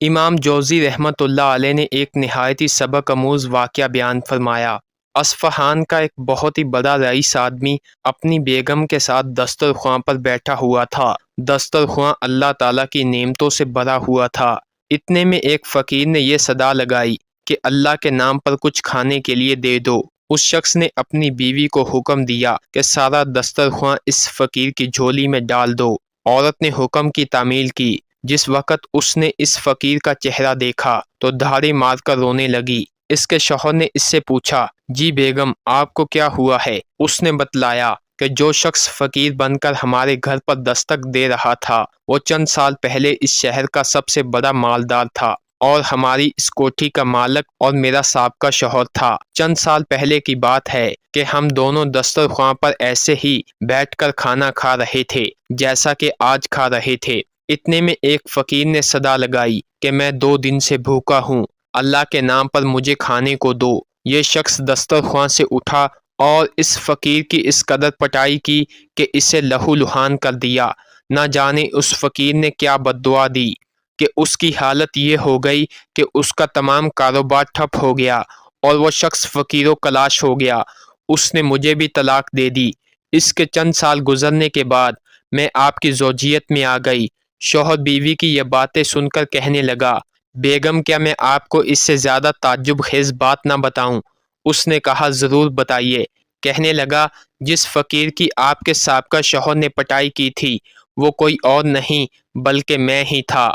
امام جوزی رحمۃ اللہ علیہ نے ایک نہایت ہی سبق آموز واقعہ بیان فرمایا۔ اصفہان کا ایک بہت ہی بڑا رئیس آدمی اپنی بیگم کے ساتھ دسترخواں پر بیٹھا ہوا تھا۔ دسترخواں اللہ تعالیٰ کی نعمتوں سے بھرا ہوا تھا۔ اتنے میں ایک فقیر نے یہ صدا لگائی کہ اللہ کے نام پر کچھ کھانے کے لیے دے دو۔ اس شخص نے اپنی بیوی کو حکم دیا کہ سارا دسترخواں اس فقیر کی جھولی میں ڈال دو۔ عورت نے حکم کی تعمیل کی۔ جس وقت اس نے اس فقیر کا چہرہ دیکھا تو دھاڑے مار کر رونے لگی۔ اس کے شوہر نے اس سے پوچھا، جی بیگم آپ کو کیا ہوا ہے؟ اس نے بتلایا کہ جو شخص فقیر بن کر ہمارے گھر پر دستک دے رہا تھا وہ چند سال پہلے اس شہر کا سب سے بڑا مالدار تھا اور ہماری اس کوٹھی کا مالک اور میرا سابقہ شوہر تھا۔ چند سال پہلے کی بات ہے کہ ہم دونوں دسترخواں پر ایسے ہی بیٹھ کر کھانا کھا رہے تھے جیسا کہ آج کھا رہے تھے۔ اتنے میں ایک فقیر نے صدا لگائی کہ میں 2 دن سے بھوکا ہوں، اللہ کے نام پر مجھے کھانے کو دو۔ یہ شخص دسترخواں سے اٹھا اور اس فقیر کی اس قدر پٹائی کی کہ اسے لہو لہان کر دیا۔ نہ جانے اس فقیر نے کیا بددعا دی کہ اس کی حالت یہ ہو گئی کہ اس کا تمام کاروبار ٹھپ ہو گیا اور وہ شخص فقیر و کلاش ہو گیا۔ اس نے مجھے بھی طلاق دے دی۔ اس کے چند سال گزرنے کے بعد میں آپ کی زوجیت میں آ گئی۔ شوہر بیوی کی یہ باتیں سن کر کہنے لگا، بیگم کیا میں آپ کو اس سے زیادہ تعجب خیز بات نہ بتاؤں؟ اس نے کہا ضرور بتائیے۔ کہنے لگا، جس فقیر کی آپ کے سابقہ شوہر نے پٹائی کی تھی وہ کوئی اور نہیں بلکہ میں ہی تھا۔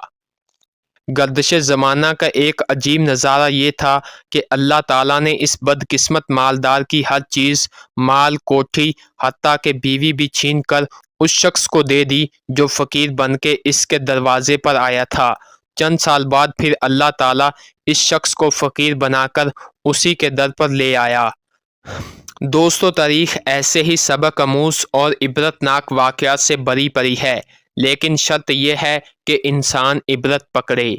گردش زمانہ کا ایک عجیب نظارہ یہ تھا کہ اللہ تعالیٰ نے اس بدقسمت مالدار کی ہر چیز، مال، کوٹھی، حتیٰ کہ بیوی بھی چھین کر اس شخص کو دے دی جو فقیر بن کے اس کے دروازے پر آیا تھا۔ چند سال بعد پھر اللہ تعالیٰ اس شخص کو فقیر بنا کر اسی کے در پر لے آیا۔ دوستو، تاریخ ایسے ہی سبق آموز اور عبرت ناک واقعات سے بھری پڑی ہے، لیکن شرط یہ ہے کہ انسان عبرت پکڑے۔